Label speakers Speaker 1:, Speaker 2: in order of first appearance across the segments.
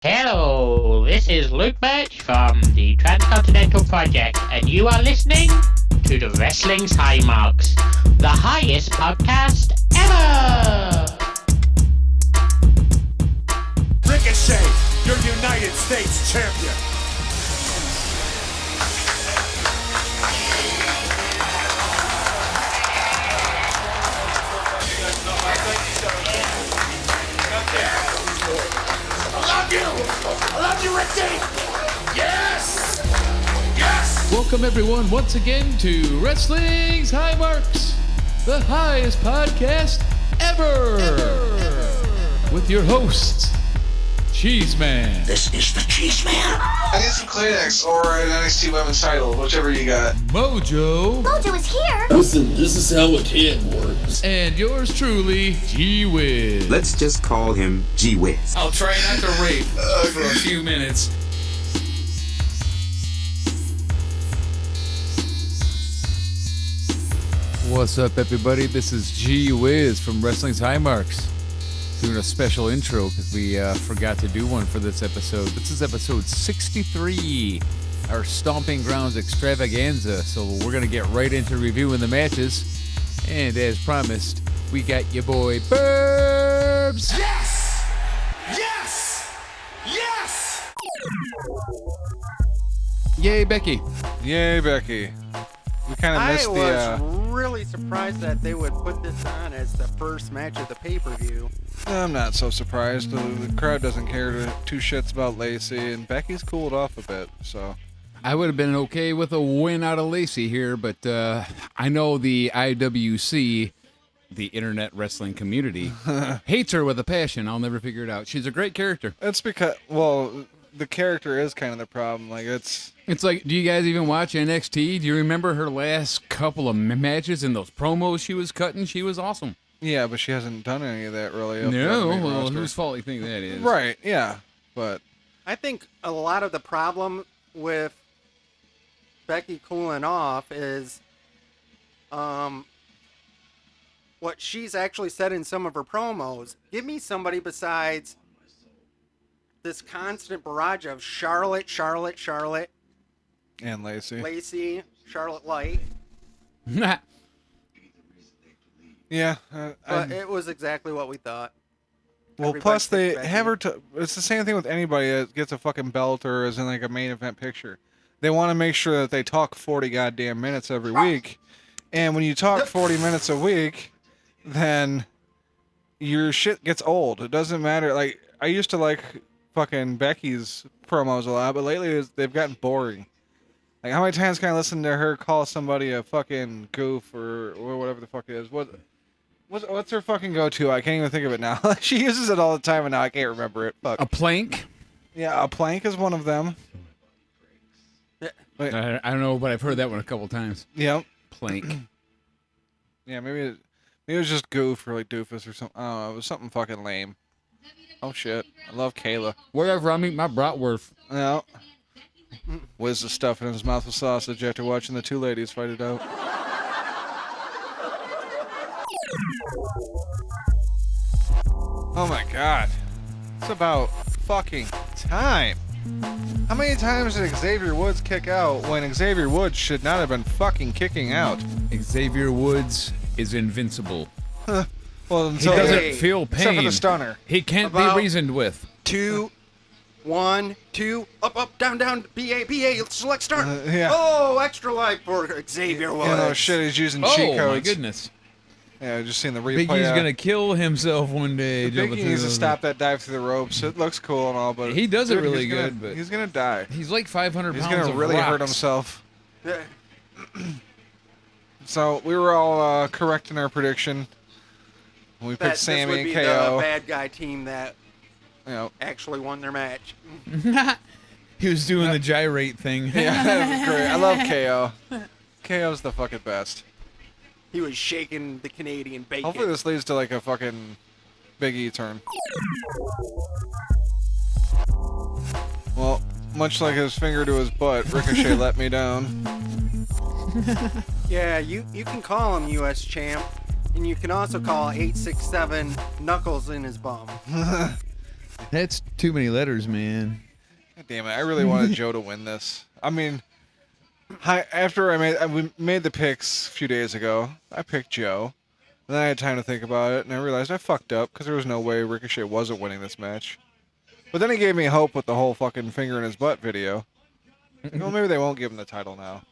Speaker 1: Hello, this is Luke Birch from the Transcontinental Project, and you are listening to the Wrestling's High Marks, the highest podcast ever!
Speaker 2: Ricochet, your United States champion. I love you, Ricky! Yes! Yes!
Speaker 3: Welcome everyone once again to Wrestling's High Marks, the highest podcast ever. With your hosts, Cheez Man.
Speaker 2: This is the Cheez Man.
Speaker 4: I need some Kleenex or an NXT Women's title, whichever you got.
Speaker 5: Mojo is here.
Speaker 6: Listen, this is how a can works.
Speaker 3: And yours truly, G Whiz.
Speaker 7: Let's just call him G Whiz.
Speaker 3: I'll try not to rape for a few minutes. What's up, everybody? This is G Whiz from Wrestling's High Marks. Doing a special intro because we forgot to do one for this episode. This is episode 63, our Stomping Grounds extravaganza. So we're going to get right into reviewing the matches. And as promised, we got your boy BuRBz.
Speaker 2: Yes! Yes! Yes!
Speaker 3: Yay, Becky.
Speaker 8: Yay, Becky. We kind of missed
Speaker 9: I was really surprised that they would put this on as the first match of the pay-per-view.
Speaker 8: I'm not so surprised. The crowd doesn't care two shits about Lacey, and Becky's cooled off a bit, so.
Speaker 3: I would have been okay with a win out of Lacey here, but I know the IWC, the Internet Wrestling Community, hates her with a passion. I'll never figure it out. She's a great character.
Speaker 8: It's because, well, the character is kind of the problem. Like, it's
Speaker 3: like, do you guys even watch NXT? Do you remember her last couple of matches and those promos she was cutting? She was awesome.
Speaker 8: Yeah, but she hasn't done any of that really.
Speaker 3: No, well, whose fault do you think that is?
Speaker 8: Right, yeah, but
Speaker 9: I think a lot of the problem with Becky cooling off is what she's actually said in some of her promos. Give me somebody besides this constant barrage of Charlotte,
Speaker 8: and
Speaker 9: Lacey, Charlotte Light.
Speaker 8: Yeah,
Speaker 9: But it was exactly what we thought.
Speaker 8: well,
Speaker 9: Everybody
Speaker 8: plus they
Speaker 9: picked
Speaker 8: have
Speaker 9: Becky.
Speaker 8: her. It's the same thing with anybody that gets a fucking belt or is in like a main event picture. They want to make sure that they talk 40 goddamn minutes every week, and when you talk 40 minutes a week, then your shit gets old. It doesn't matter. Like, I used to like fucking Becky's promos a lot, but lately they've gotten boring. Like, how many times can I listen to her call somebody a fucking goof or whatever the fuck it is? What's her fucking go-to? I can't even think of it now. She uses it all the time, and now I can't remember it. Fuck.
Speaker 3: A plank?
Speaker 8: Yeah, a plank is one of them. Wait.
Speaker 3: I don't know, but I've heard that one a couple times.
Speaker 8: Yep.
Speaker 3: Plank.
Speaker 8: Yeah, maybe it was just goof or like doofus or something. I don't know. It was something fucking lame. Oh shit! I love Kayla.
Speaker 3: Whatever, I'm eating my bratwurst.
Speaker 8: Yeah. Wiz is stuffing his mouth with sausage after watching the two ladies fight it out. Oh my god. It's about fucking time. How many times did Xavier Woods kick out when Xavier Woods should not have been fucking kicking out?
Speaker 3: Xavier Woods is invincible.
Speaker 8: Well,
Speaker 3: He
Speaker 8: until
Speaker 3: doesn't feel
Speaker 8: except for
Speaker 3: pain.
Speaker 8: the stunner.
Speaker 3: He can't
Speaker 9: About-
Speaker 3: be reasoned with.
Speaker 9: 2, 1, 2, up, down, BA, select start.
Speaker 8: Yeah.
Speaker 9: Oh, extra life for Xavier Woods.
Speaker 8: You know, shit, he's using
Speaker 3: Oh,
Speaker 8: cheat codes.
Speaker 3: my goodness.
Speaker 8: Yeah, I just seen the replay.
Speaker 3: Big E's going to kill himself one day. jumping
Speaker 8: Biggie
Speaker 3: through
Speaker 8: needs to
Speaker 3: those-
Speaker 8: stop that dive through the ropes. It looks cool and all, but
Speaker 3: He does it
Speaker 8: dude,
Speaker 3: really
Speaker 8: he's gonna-
Speaker 3: good, but-
Speaker 8: he's gonna die.
Speaker 3: He's like 500
Speaker 8: He's
Speaker 3: pounds
Speaker 8: gonna
Speaker 3: of
Speaker 8: really hurt
Speaker 3: rocks.
Speaker 8: himself.
Speaker 9: Yeah.
Speaker 8: So we were all correct in our prediction. We
Speaker 9: That
Speaker 8: picked
Speaker 9: this
Speaker 8: Sammy
Speaker 9: would
Speaker 8: and
Speaker 9: be
Speaker 8: KO.
Speaker 9: the bad guy team that
Speaker 8: You know,
Speaker 9: actually won their match.
Speaker 3: He was doing the gyrate thing.
Speaker 8: yeah, that was great. I love KO. KO's the fucking best.
Speaker 9: He was shaking the Canadian bacon.
Speaker 8: Hopefully this leads to like a fucking Big E turn. Well, much like his finger to his butt, Ricochet let me down.
Speaker 9: Yeah, you can call him U.S. champ, and you can also call 867 Knuckles in his bum.
Speaker 3: That's too many letters, man.
Speaker 8: God damn it! I really wanted Joe to win this. I mean, after I made the picks a few days ago, I picked Joe. And then I had time to think about it, and I realized I fucked up because there was no way Ricochet wasn't winning this match. But then he gave me hope with the whole fucking finger in his butt video. Well, maybe they won't give him the title now.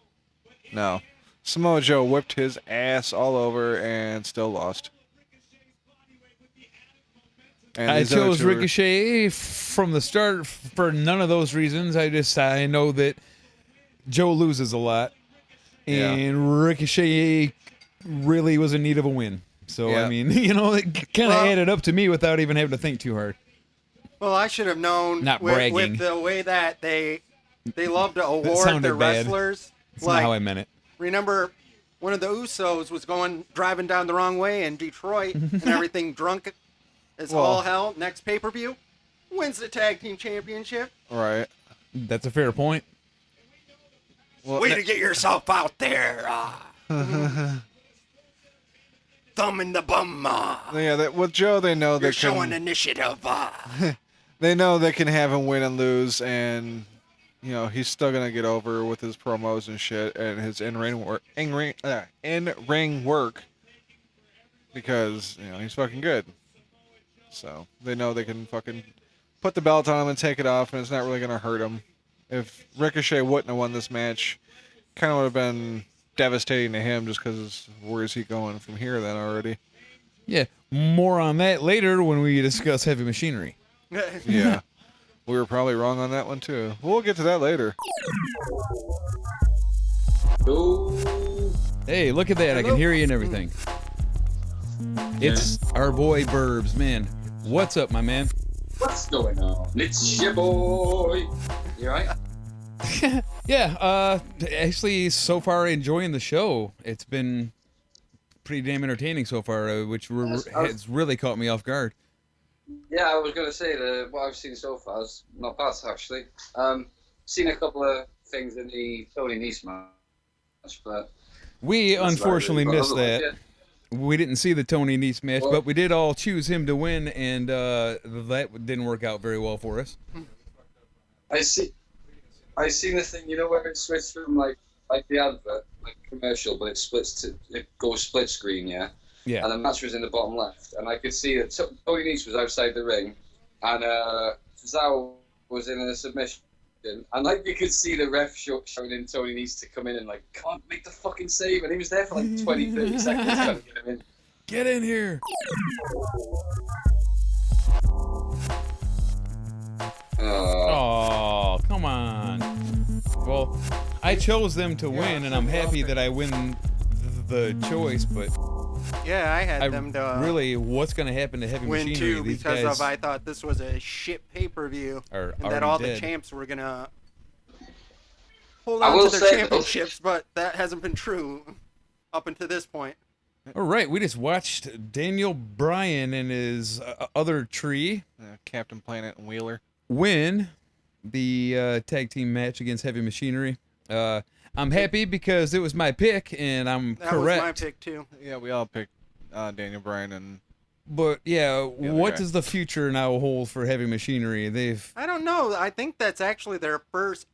Speaker 8: No. Samoa Joe whipped his ass all over and still lost. And
Speaker 3: I chose Ricochet from the start for none of those reasons. I know that Joe loses a lot, and Ricochet really was in need of a win. So, I mean, it kind of added up to me without even having to think too hard.
Speaker 9: Well, I should have known with the way that they love to award their wrestlers.
Speaker 3: That's not how I meant it.
Speaker 9: Remember, one of the Usos was driving down the wrong way in Detroit and everything drunk as all hell. Next pay-per-view, wins the tag team championship.
Speaker 8: Right.
Speaker 3: That's a fair point.
Speaker 9: Well, way to get yourself out there. Thumb in the bum.
Speaker 8: Yeah, with Joe, they know
Speaker 9: You're showing initiative.
Speaker 8: They know they can have him win and lose, and he's still gonna get over with his promos and shit and his in-ring work because he's fucking good. So they know they can fucking put the belt on him and take it off, and it's not really gonna hurt him. If Ricochet wouldn't have won this match, kind of would have been devastating to him just because where is he going from here then already?
Speaker 3: Yeah, more on that later when we discuss Heavy Machinery.
Speaker 8: Yeah, we were probably wrong on that one too. We'll get to that later.
Speaker 3: Hey, look at that. Hello. I can hear you and everything. It's our boy BuRBz, man. What's up, my man?
Speaker 6: What's going on? It's your boy. You right?
Speaker 3: Yeah, actually, so far enjoying the show. It's been pretty damn entertaining so far, which has really caught me off guard.
Speaker 6: Yeah, I was going to say that what I've seen so far is not bad, actually. Seen a couple of things in the Tony Nese match, but
Speaker 3: we unfortunately missed that. Yeah. We didn't see the Tony Nese match, but we did all choose him to win, and that didn't work out very well for us.
Speaker 6: I seen the thing, where it switched from like the advert, like commercial, but it goes split screen, yeah.
Speaker 3: Yeah.
Speaker 6: And the match was in the bottom left, and I could see that Tony Nese was outside the ring, and Zhao was in a submission, and you could see the ref shouting Tony Nese to come in and come on, make the fucking save, and he was there for 20, 30 seconds trying to get him in.
Speaker 3: Get in here. Oh, come on. Well, I chose them to win, and I'm happy that I win the choice, but
Speaker 9: yeah, I had them to
Speaker 3: really, what's going to happen to Heavy
Speaker 9: win
Speaker 3: Machinery?
Speaker 9: Too, because I thought this was a shit pay-per-view, and that all the champs were going to hold on to their championships, but that hasn't been true up until this point.
Speaker 3: All right, we just watched Daniel Bryan and his other tree,
Speaker 8: Captain Planet and Wheeler,
Speaker 3: win the tag team match against Heavy Machinery. I'm happy because it was my pick, and I'm correct.
Speaker 9: That was my pick, too.
Speaker 8: Yeah, we all picked Daniel Bryan and...
Speaker 3: But, yeah, what does the future now hold for Heavy Machinery?
Speaker 9: I don't know. I think that's actually their first,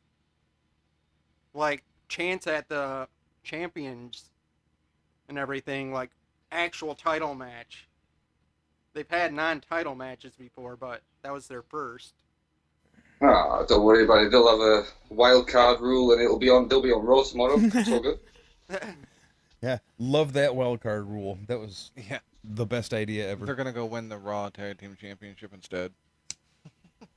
Speaker 9: chance at the champions and everything, actual title match. They've had non-title matches before, but that was their first.
Speaker 6: Don't worry about it. They'll have a wild card rule, and they'll be on Raw tomorrow. It's all good.
Speaker 3: Yeah, love that wild card rule. That was the best idea ever.
Speaker 8: They're gonna go win the Raw Tag Team Championship instead.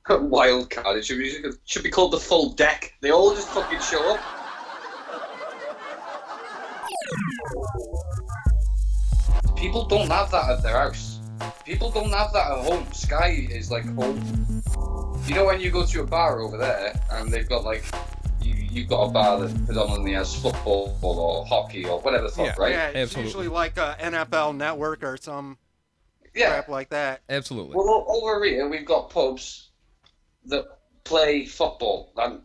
Speaker 6: Wild card. It should be called the full deck. They all just fucking show up. People don't have that at their house. People don't have that at home. Sky is home. When you go to a bar over there and they've got you've got a bar that predominantly has football or hockey or whatever the fuck, right?
Speaker 9: Yeah, it's usually like a NFL Network or some crap like that.
Speaker 3: Absolutely.
Speaker 6: Well, over here we've got pubs that play football and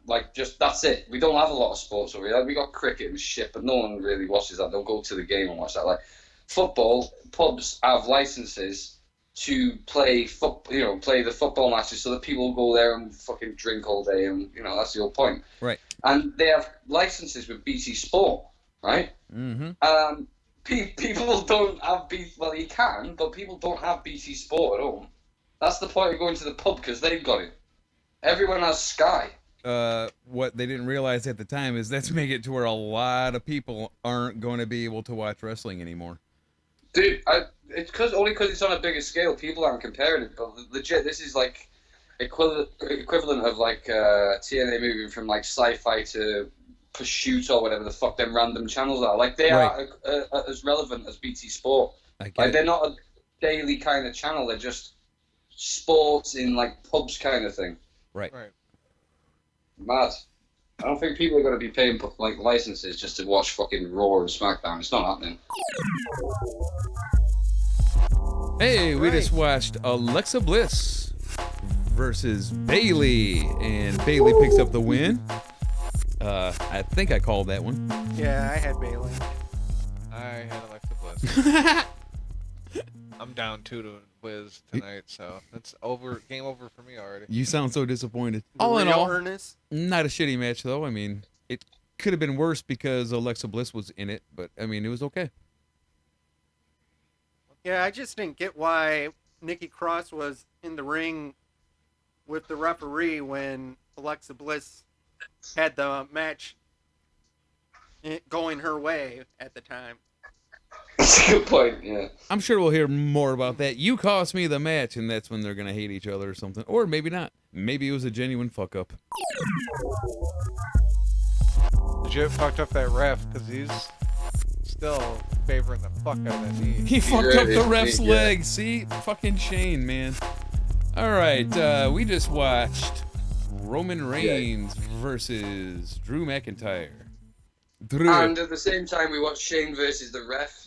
Speaker 6: that's it. We don't have a lot of sports over here. We got cricket and shit, but no one really watches that. They'll go to the game and watch that. Football, pubs have licenses to play play the football matches so that people go there and fucking drink all day, and that's the whole point.
Speaker 3: Right.
Speaker 6: And they have licenses with BT Sport, right?
Speaker 3: Mm-hmm.
Speaker 6: People don't have well, you can, but people don't have BT Sport at home. That's the point of going to the pub, because they've got it. Everyone has Sky.
Speaker 3: What they didn't realize at the time is that's making it to where a lot of people aren't going to be able to watch wrestling anymore.
Speaker 6: Dude, it's only because it's on a bigger scale. People aren't comparing it, but legit, this is like equivalent of like TNA moving from like Sci-Fi to Pursuit or whatever the fuck them random channels are. Like they are as relevant as BT Sport. Like they're not a daily kind of channel. They're just sports in like pubs kind of thing.
Speaker 3: Right.
Speaker 6: Mad. I don't think people are going to be paying like licenses just to watch fucking Raw and SmackDown. It's not happening.
Speaker 3: Hey, we just watched Alexa Bliss versus Bayley, and Bayley picks up the win. I think I called that one.
Speaker 9: Yeah, I had Bayley.
Speaker 8: I had Alexa Bliss. I'm down 2 to Whiz tonight, so it's over. Game over for me already.
Speaker 3: You sound so disappointed.
Speaker 9: All in all,
Speaker 3: not a shitty match though. I mean, it could have been worse because Alexa Bliss was in it, but I mean, it was okay.
Speaker 9: Yeah, I just didn't get why Nikki Cross was in the ring with the referee when Alexa Bliss had the match going her way at the time.
Speaker 6: That's a good point, yeah.
Speaker 3: I'm sure we'll hear more about that. You cost me the match, and that's when they're going to hate each other or something. Or maybe not. Maybe it was a genuine fuck-up.
Speaker 8: Legit fucked up that ref, because he's still favoring the fuck out of that knee.
Speaker 3: He fucked up the ref's leg. See? Fucking Shane, man. All right, we just watched Roman Reigns versus Drew McIntyre.
Speaker 6: And at the same time, we watched Shane versus the ref.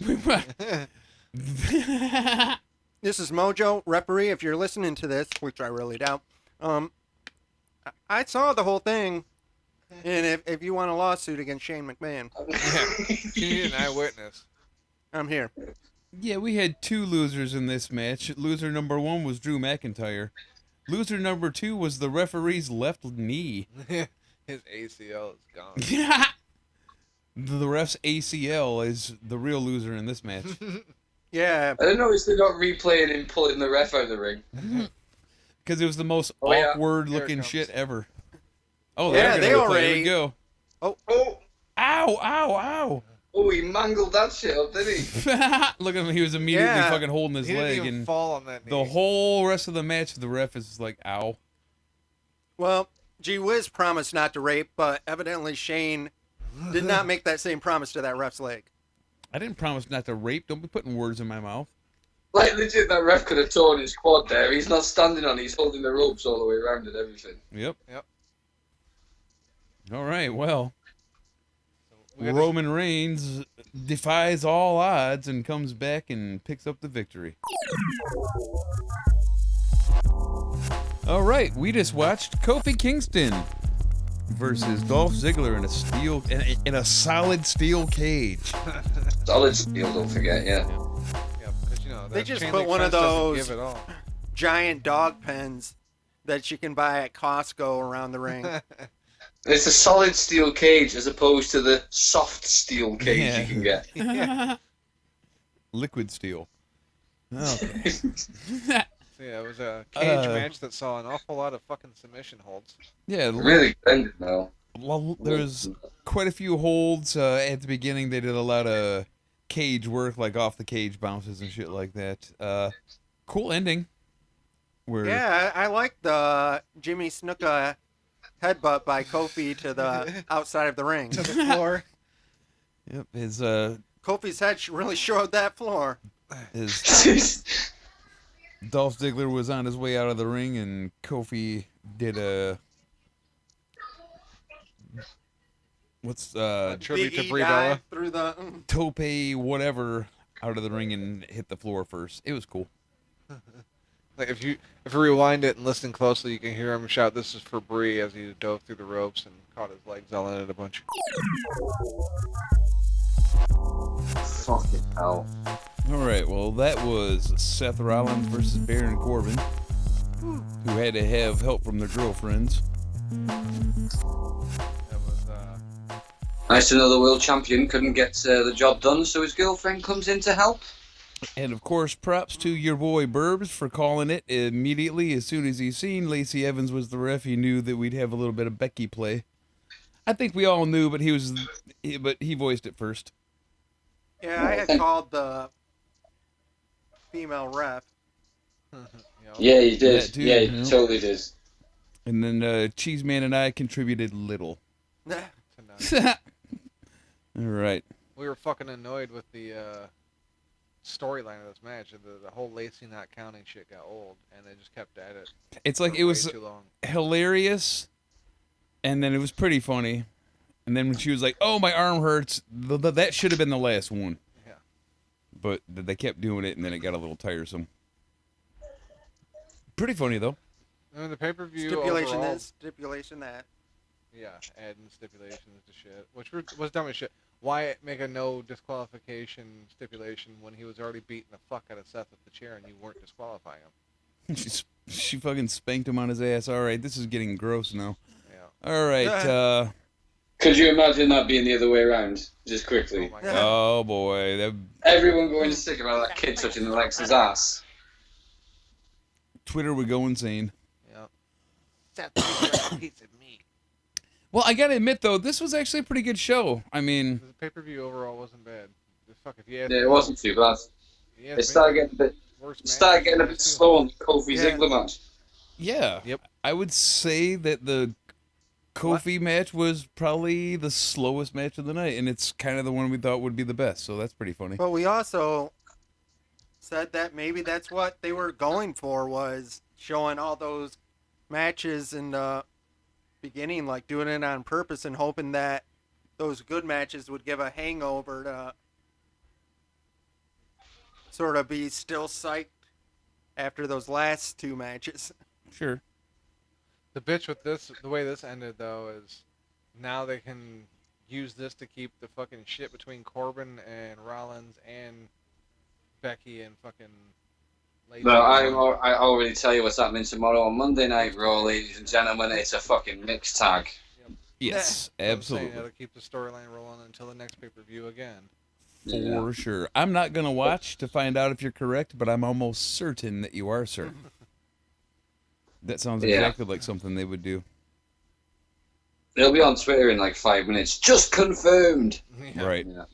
Speaker 9: This is Mojo, referee. If you're listening to this, which I really doubt, I saw the whole thing. And if you want a lawsuit against Shane McMahon,
Speaker 8: She's an eyewitness.
Speaker 9: I'm here.
Speaker 3: Yeah, we had 2 losers in this match. Loser number 1 was Drew McIntyre. Loser number 2 was the referee's left knee.
Speaker 8: His ACL is gone.
Speaker 3: The ref's ACL is the real loser in this match.
Speaker 9: Yeah.
Speaker 6: I don't know if they're not replaying him pulling the ref out of the ring.
Speaker 3: Because it was the most awkward-looking shit ever. Oh,
Speaker 9: yeah,
Speaker 3: they already. There we go.
Speaker 6: Oh.
Speaker 3: Ow, ow, ow.
Speaker 6: Oh, he mangled that shit up, didn't he?
Speaker 3: Look at him. He was immediately fucking holding his leg.
Speaker 8: Didn't even fall on that knee.
Speaker 3: The whole rest of the match, the ref is like, ow.
Speaker 9: Well, G Whiz promised not to rape, but evidently Shane did not make that same promise to that ref's leg.
Speaker 3: I didn't promise not to rape. Don't be putting words in my mouth.
Speaker 6: Like, legit, that ref could have torn his quad there. He's not standing on it. He's holding the ropes all the way around and everything.
Speaker 3: Yep. All right, well. Roman Reigns defies all odds and comes back and picks up the victory. All right, we just watched Kofi Kingston versus Dolph Ziggler in a solid steel cage.
Speaker 6: Solid steel, don't forget, yeah.
Speaker 8: Yeah,
Speaker 9: they just put one of those giant dog pens that you can buy at Costco around the ring.
Speaker 6: It's a solid steel cage as opposed to the soft steel cage you can get.
Speaker 3: Liquid steel. Okay.
Speaker 8: Yeah, it was a cage match that saw an awful lot of fucking submission holds.
Speaker 3: Yeah,
Speaker 6: really ended now.
Speaker 3: Well, there's quite a few holds at the beginning. They did a lot of cage work, like off the cage bounces and shit like that. Cool ending.
Speaker 9: Yeah, I like the Jimmy Snuka headbutt by Kofi to the outside of the ring.
Speaker 8: To the floor.
Speaker 3: Yep, his
Speaker 9: Kofi's head really showed that floor.
Speaker 3: Dolph Ziggler was on his way out of the ring, and Kofi did a
Speaker 8: tribute to Brie Bella
Speaker 9: through the
Speaker 3: tope whatever out of the ring and hit the floor first. It was cool.
Speaker 8: Like if you rewind it and listen closely, you can hear him shout, "This is for Brie," as he dove through the ropes and caught his legs all in it a bunch.
Speaker 6: Fucking hell.
Speaker 3: All right, well, that was Seth Rollins versus Baron Corbin, who had to have help from their girlfriends.
Speaker 8: That was,
Speaker 6: Nice to know the world champion couldn't get the job done, so his girlfriend comes in to help.
Speaker 3: And, of course, props to your boy BuRBz for calling it immediately. As soon as he seen Lacey Evans was the ref, he knew that we'd have a little bit of Becky play. I think we all knew, but he voiced it first.
Speaker 9: Yeah, I had called the female ref.
Speaker 6: Yeah, you did.
Speaker 3: That too,
Speaker 6: yeah,
Speaker 3: you
Speaker 6: you
Speaker 3: know?
Speaker 6: totally did.
Speaker 3: And then Cheez Man and I contributed little. All right.
Speaker 8: we were fucking annoyed with the storyline of this match. The whole Lacey not counting shit got old, and they just kept at it.
Speaker 3: It's like
Speaker 8: for
Speaker 3: it was
Speaker 8: way too long.
Speaker 3: hilarious, and then it was pretty funny. And then when she was like, "Oh, my arm hurts," that should have been the last one.
Speaker 8: Yeah.
Speaker 3: But they kept doing it, and then it got a little tiresome. Pretty funny though.
Speaker 8: I mean, the pay-per-view
Speaker 9: Stipulation
Speaker 8: overall,
Speaker 9: this, stipulation that.
Speaker 8: yeah, adding stipulations to shit, which was dumb as shit. Why make a no disqualification stipulation when he was already beating the fuck out of Seth with the chair and you weren't disqualifying him?
Speaker 3: She fucking spanked him on his ass. All right, this is getting gross now.
Speaker 8: Yeah.
Speaker 3: All right.
Speaker 6: Could you imagine that being the other way around? Just quickly.
Speaker 8: Oh my God.
Speaker 3: Oh boy,
Speaker 6: Everyone going sick about that kid touching Alexa's ass.
Speaker 3: Twitter would go insane.
Speaker 8: Yeah. Seth, a piece of meat.
Speaker 3: Well, I gotta admit though, this was actually a pretty good show. I mean,
Speaker 8: The pay-per-view overall wasn't bad. Fuck, if you ask
Speaker 6: Yeah,
Speaker 8: me,
Speaker 6: it wasn't too bad.
Speaker 8: you ask
Speaker 6: It
Speaker 8: me,
Speaker 6: started getting a bit,
Speaker 8: worst match
Speaker 6: started getting a
Speaker 8: of the
Speaker 6: bit
Speaker 8: night, too.
Speaker 6: slow on the Kofi
Speaker 9: Yeah.
Speaker 6: Ziggler match.
Speaker 3: yeah.
Speaker 8: Yep.
Speaker 3: I would say that the Kofi match was probably the slowest match of the night, and it's kind of the one we thought would be the best. So that's pretty funny.
Speaker 9: But we also said that maybe that's what they were going for, was showing all those matches in the beginning, like doing it on purpose and hoping that those good matches would give a hangover to sort of be still psyched after those last two matches.
Speaker 3: Sure.
Speaker 8: The bitch with this, the way this ended though, is now they can use this to keep the fucking shit between Corbin and Rollins and Becky and fucking Lacey.
Speaker 6: No, I already tell you what's happening tomorrow on Monday Night Raw, ladies and gentlemen. It's a fucking mixed tag.
Speaker 3: Yes,
Speaker 8: I'm saying
Speaker 3: absolutely.
Speaker 8: it'll keep the storyline rolling until the next pay-per-view again.
Speaker 3: For sure. I'm not gonna watch to find out if you're correct, but I'm almost certain that you are certain. That sounds
Speaker 6: Yeah.
Speaker 3: exactly like something they would do.
Speaker 6: It'll be on Twitter in like 5 minutes. Just confirmed.
Speaker 8: Yeah.
Speaker 3: Right.
Speaker 6: Yeah.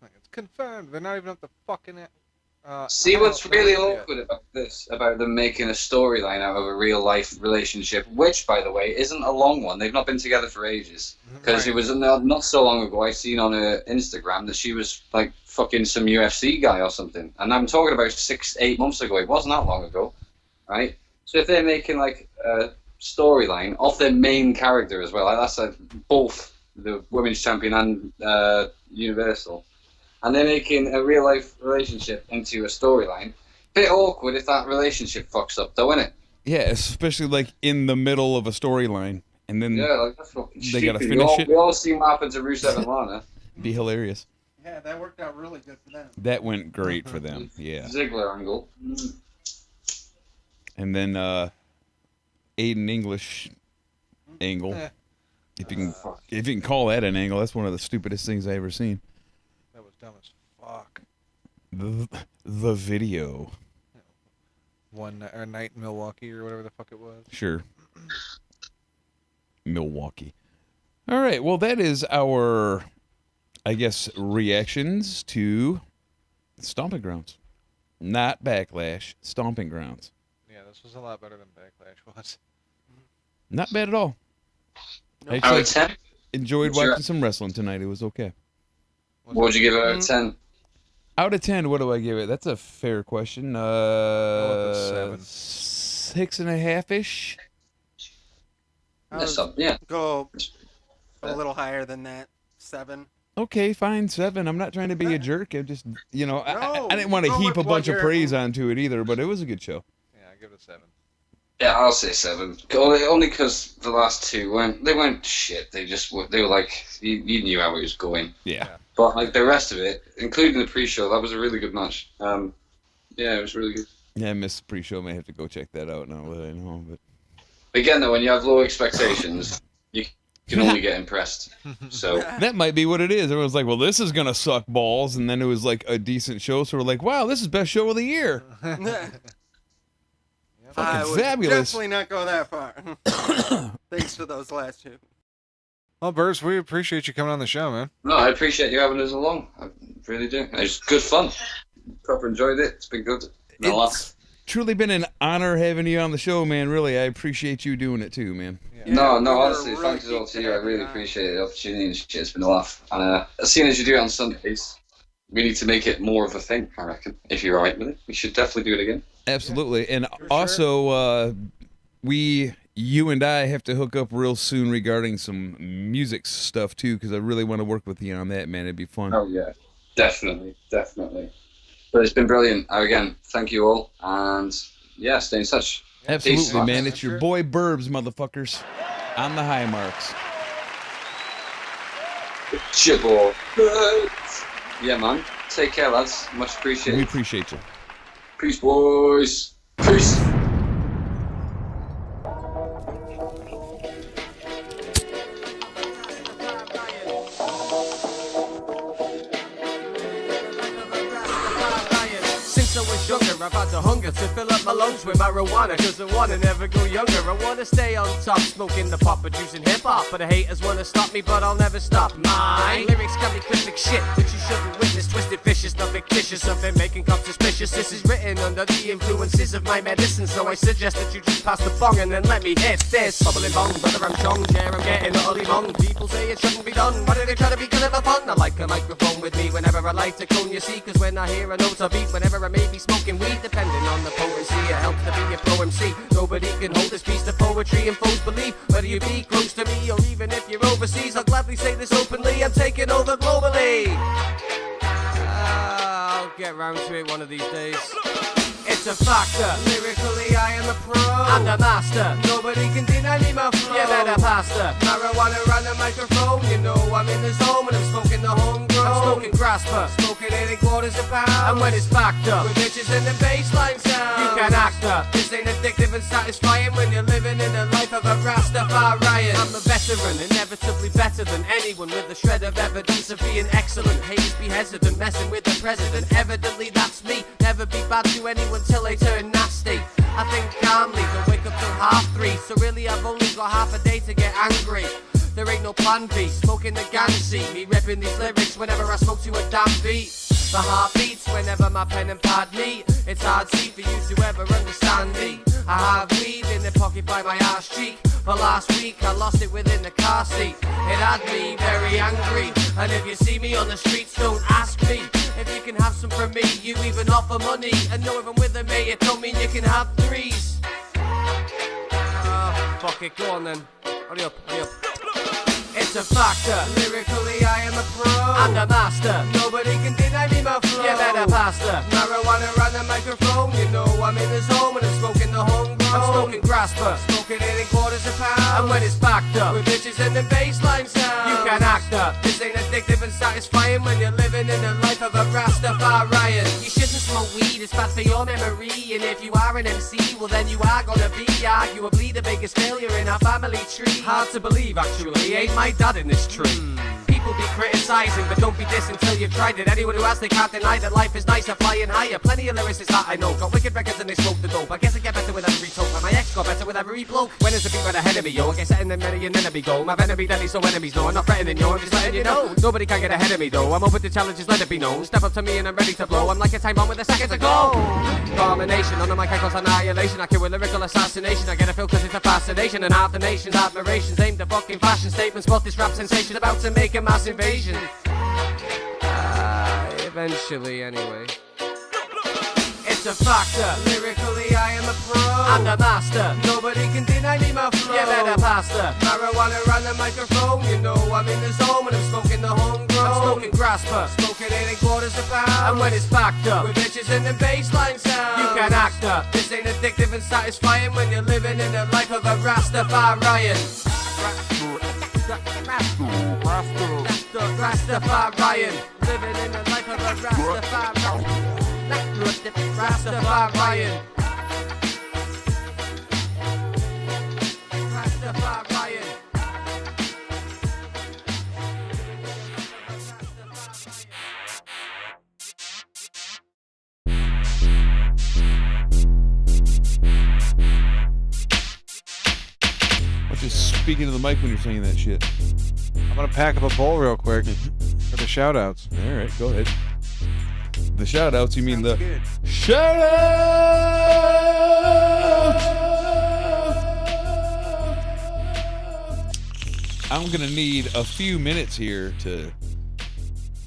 Speaker 8: Like, it's confirmed. They're not even up the fucking.
Speaker 6: See what's really
Speaker 8: yet.
Speaker 6: awkward about this, about them making a storyline out of a real life relationship, which, by the way, isn't a long one. They've not been together for ages. Because
Speaker 8: Right.
Speaker 6: it was not so long ago I seen on her Instagram that she was like fucking some UFC guy or something. And I'm talking about 6-8 months ago. It wasn't that long ago, right? So if they're making like a storyline off their main character as well, like that's like both the women's champion and Universal, and they're making a real life relationship into a storyline. Bit awkward if that relationship fucks up, though, isn't it?
Speaker 3: Yeah, especially like in the middle of a storyline, and then
Speaker 6: Yeah, like that's fucking
Speaker 3: They gotta
Speaker 6: stupid.
Speaker 3: finish it.
Speaker 6: We all see what happened to Rusev and Lana.
Speaker 3: be hilarious.
Speaker 9: Yeah, that worked out really good for them.
Speaker 3: That went great for them. Yeah.
Speaker 6: Ziggler angle.
Speaker 3: And then Aiden English angle.
Speaker 8: Eh.
Speaker 3: If you can call that an angle, that's one of the stupidest things I ever seen.
Speaker 8: That was dumb as fuck.
Speaker 3: The video.
Speaker 8: One night in Milwaukee or whatever the fuck it was.
Speaker 3: Sure. Milwaukee. All right. Well, that is our, I guess, reactions to Stomping Grounds. Not Backlash, Stomping Grounds.
Speaker 8: Yeah, this was a lot better than Backlash was.
Speaker 3: Not bad at all. I
Speaker 6: Out of
Speaker 3: actually
Speaker 6: 10?
Speaker 3: enjoyed
Speaker 6: Sure.
Speaker 3: watching some wrestling tonight. It was okay.
Speaker 6: What would you give it out of 10?
Speaker 3: Out of 10, what do I give it? That's a fair question.
Speaker 8: with a 7.
Speaker 3: 6.5-ish.
Speaker 6: That's up, yeah.
Speaker 9: Go a little higher than that. 7.
Speaker 3: Okay, fine, 7. I'm not trying to be a jerk. I just, I
Speaker 9: No,
Speaker 3: didn't want to
Speaker 9: go
Speaker 3: heap
Speaker 9: with
Speaker 3: a bunch
Speaker 9: what
Speaker 3: of
Speaker 9: you're-
Speaker 3: praise onto it either, but it was a good show.
Speaker 8: Yeah, I give it a 7.
Speaker 6: Yeah, I'll say 7. Only because the last 2 weren't shit. They were like you knew how it was going.
Speaker 3: Yeah.
Speaker 6: But like the rest of it, including the pre-show, that was a really good match. Yeah, it was really good.
Speaker 3: Yeah, I missed the pre-show. May have to go check that out now that I know. But
Speaker 6: Again, though, when you have low expectations, you can only get impressed. So
Speaker 3: that might be what it is. Everyone's like, "Well, this is gonna suck balls," and then it was like a decent show, so we're like, "Wow, this is best show of the year."
Speaker 9: I would
Speaker 3: fabulous.
Speaker 9: definitely not go that far. Thanks to those last 2.
Speaker 8: Well, BuRBz, we appreciate you coming on the show, man.
Speaker 6: no, I appreciate you having us along. I really do. It's good fun. Proper enjoyed it. It's been good. No laugh.
Speaker 3: It's truly been an honor having you on the show, man. Really, I appreciate you doing it too, man.
Speaker 6: No,
Speaker 9: we were
Speaker 6: honestly,
Speaker 9: really
Speaker 6: thanks all
Speaker 9: geeked
Speaker 6: to you. I
Speaker 9: have you
Speaker 6: really
Speaker 9: on.
Speaker 6: appreciate the opportunity and shit. It's been a laugh. And as soon as you do it on Sundays, we need to make it more of a thing, I reckon. If you're alright with it, we should definitely do it again.
Speaker 3: Absolutely. And also, you and I have to hook up real soon regarding some music stuff too, because I really want to work with you on that, man. It'd be fun.
Speaker 6: Oh, yeah. Definitely. But it's been brilliant. Again, thank you all. And yeah, stay in touch.
Speaker 3: Absolutely,
Speaker 6: Peace.
Speaker 3: man. It's your boy BuRBz, motherfuckers, on the high marks.
Speaker 6: Shit, boy. Yeah, man. Take care, lads. Much appreciated.
Speaker 3: We appreciate you.
Speaker 6: Peace, boys. Peace.
Speaker 10: Since I was younger, I've had the hunger to fill up my lungs with marijuana, cause I wanna never go younger. I wanna stay on top, smoking the pot, producing hip-hop. But the haters wanna stop me, but I'll never stop. My lyrics can be cryptic shit, which you shouldn't witness. Twisted, vicious, not fictitious, something making cops suspicious. This is written under the influences of my medicine, so I suggest that you just pass the bong and then let me hit this. Bubbling bong, whether I'm strong, yeah, I'm getting utterly wrong. People say it shouldn't be done, why do they try to be clever fun? I like a microphone with me whenever I light a cone, you see, cause when I hear a note I beat, whenever I may be smoking weed, depending on the potency, it helps to be a pro MC. Nobody can hold this piece of poetry and foes believe, whether you be close to me or even if you're overseas. I'll gladly say this openly, I'm taking over globally. I'll get round to it one of these days. It's a factor. Lyrically, I am a pro and a master. Nobody can deny me my flow. You better pasta. Marijuana around the microphone. You know I'm in the zone when I'm smoking the homegrown. I'm smoking grasper, smoking it in quarters a pound. And when it's backed up with bitches in the baseline sound, you can act up. This ain't addictive and satisfying when you're living in the life of a Rastafarian. I'm a veteran, inevitably better than anyone with a shred of evidence of being excellent. Haters be hesitant, messing with the president. Evidently that's me. Never be bad to anyone till they turn nasty. I think calmly, don't wake up till 3:30. So really I've only got half a day to get angry. There ain't no plan B, smoking the gang see me ripping these lyrics whenever I smoke to a damn beat. The heart beats whenever my pen and pad meet. It's hard see for you to ever understand me. I have weed in the pocket by my arse cheek, but last week I lost it within the car seat. It had me very angry, and if you see me on the streets don't ask me if you can have some from me. You even offer money, and know if I'm with a mate it don't mean you can have threes. Fuck it, go on then. Hurry up, hurry up. It's a factor. Lyrically, I am a pro and a master. Nobody can deny me my flow. You better pasta. Marijuana around the microphone. You know I'm in the zone when I'm smoking the homegrown. I'm smoking grasper, smoking it in quarters a pound. And when it's backed up with bitches in the baseline sound, you can act up. This ain't addictive and satisfying when you're living in the life of a Rastafarian. You shouldn't smoke weed, it's bad for your memory. And if you are an MC, well then you are gonna be arguably the biggest failure in our family tree. Hard to believe actually, ain't my dad in this tree. People be criticizing, but don't be dissing till you've tried it. Anyone who has, they can't deny that life is nicer, flying higher. Plenty of lyricists that I know got wicked records and they smoke the dope. I guess I get better with every talk, and my ex got better with every bloke. When is the beat right ahead of me, yo? I get setting them ready and then I be go. My enemy deadly, so enemies know I'm not threatening, yo. I'm just letting you know. Nobody can get ahead of me, though. I'm open to challenges, let it be known. Step up to me and I'm ready to blow. I'm like a time bomb with a second to go. Domination on the mic, I cause annihilation. I kill with lyrical assassination. I get a feel cause it's a fascination. And half the nation's admirations aimed at fucking fashion statements. Spot this rap sensation about to make a mass invasion. Eventually, anyway. It's a factor. Lyrically, I am a pro and a master. Nobody can deny me my flow. You better pasta. Marijuana around the microphone. You know I'm in the zone when I'm smoking the homegrown. I'm Smoking grasper, smoking it in quarters a pound. And when it's backed up with bitches in the baseline sound, you can act up. This ain't addictive and satisfying when you're living in the life of a Rastafarian. Rastafarian, living in the life of a Rastafarian. Rastafarian. Rastafarian.
Speaker 3: Just speaking to the mic when you're saying that shit.
Speaker 8: I'm gonna pack up a bowl real quick for the shout-outs.
Speaker 3: All right, go ahead. The shout-outs, you mean the
Speaker 9: Good.
Speaker 3: shout-out? I'm gonna need a few minutes here to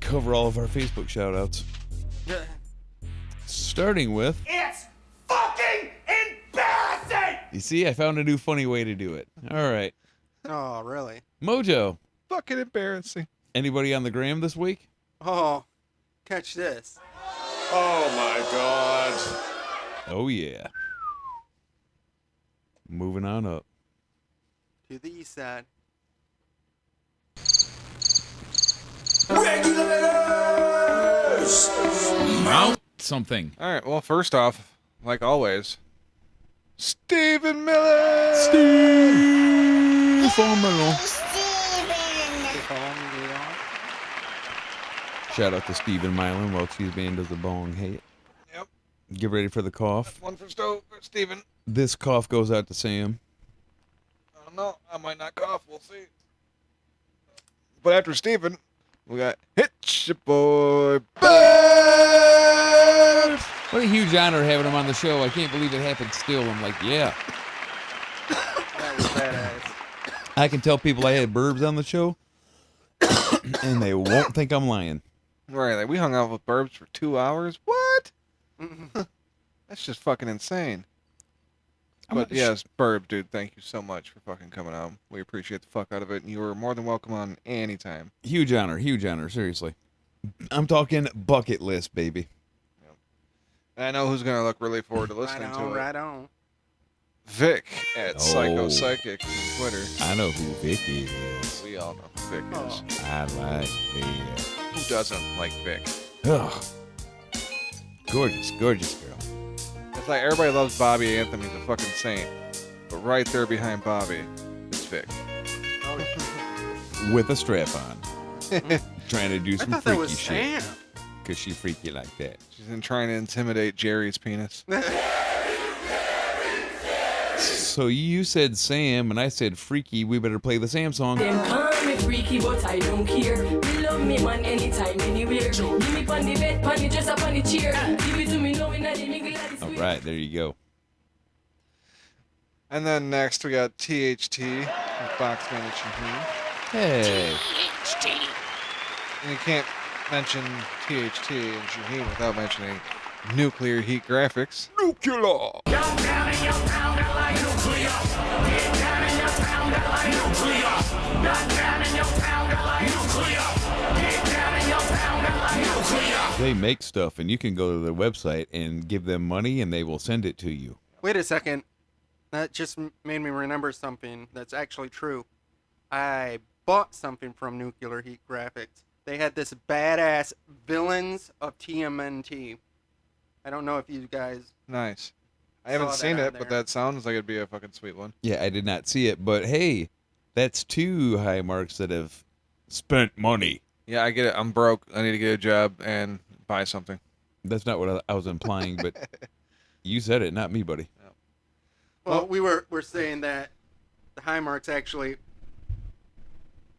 Speaker 3: cover all of our Facebook shout-outs. Starting with...
Speaker 2: It's fucking embarrassing!
Speaker 3: You see, I found a new funny way to do it. All right.
Speaker 9: Oh, really?
Speaker 3: Mojo.
Speaker 8: Fucking embarrassing.
Speaker 3: Anybody on the gram this week?
Speaker 9: Oh, catch this.
Speaker 2: Oh my god.
Speaker 3: Oh, yeah. Moving on up.
Speaker 9: To the east side.
Speaker 2: Regulators! Mount.
Speaker 3: Something.
Speaker 8: All right. Well, first off, like always, Stephen Miller.
Speaker 3: Shout out to Stephen Milan while Cheez Man does the bong hit.
Speaker 8: Yep.
Speaker 3: Get ready for the cough.
Speaker 8: One for Stephen.
Speaker 3: This cough goes out to Sam.
Speaker 8: I don't know. I might not cough. We'll see. But after Stephen, we got Hitch Your Boy BuRBz.
Speaker 3: What a huge honor having him on the show. I can't believe it happened still. I'm like, yeah.
Speaker 9: That was badass.
Speaker 3: I can tell people I had BuRBz on the show, and they won't think I'm lying.
Speaker 8: Right, like we hung out with BuRBz for 2 hours. What? That's just fucking insane. But yes, BuRBz, dude, thank you so much for fucking coming out. We appreciate the fuck out of it, and you were more than welcome on anytime.
Speaker 3: Huge honor, seriously. I'm talking bucket list, baby.
Speaker 8: Yep. I know who's gonna look really forward to listening to it.
Speaker 9: Right on.
Speaker 8: Vic at Psycho Psychic on Twitter.
Speaker 3: I know who Vic is.
Speaker 8: We all know who Vic is.
Speaker 3: I like Vic.
Speaker 8: Who doesn't like Vic?
Speaker 3: Ugh. Gorgeous girl.
Speaker 8: It's like everybody loves Bobby Anthony's a fucking saint, but right there behind Bobby is Vic.
Speaker 3: With a strap on. Trying to do some
Speaker 9: I thought that
Speaker 3: freaky
Speaker 9: was
Speaker 3: shit.
Speaker 9: Sam.
Speaker 3: Because she freaky like that.
Speaker 8: She's been trying to intimidate Jerry's penis.
Speaker 3: So you said Sam, and I said freaky. We better play the Sam song.
Speaker 11: Them call me freaky, but I don't care. Me love me man anytime, anywhere. Give me pon the bed, pon the dress up on the chair. Give it to me knowing that the mingle at the
Speaker 3: All right, there you go.
Speaker 8: And then next we got THT with Boxman and Shaheen.
Speaker 3: Hey.
Speaker 8: And you can't mention THT and Shaheen without mentioning Nuclear Heat Graphics. Nuclear!
Speaker 3: They make stuff, and you can go to their website and give them money, and they will send it to you.
Speaker 9: Wait a second. That just made me remember something that's actually true. I bought something from Nuclear Heat Graphics. They had this badass Villains of TMNT. I don't know if you guys...
Speaker 8: Nice. I haven't
Speaker 9: saw
Speaker 8: seen
Speaker 9: that
Speaker 8: it,
Speaker 9: on
Speaker 8: but
Speaker 9: there.
Speaker 8: that sounds like it'd be a fucking sweet one.
Speaker 3: Yeah, I did not see it, but hey, that's two high marks that have spent money.
Speaker 8: Yeah, I get it. I'm broke. I need to get a job and buy something.
Speaker 3: That's not what I was implying, but you said it, not me, buddy.
Speaker 9: Well, we're saying that the Highmarks actually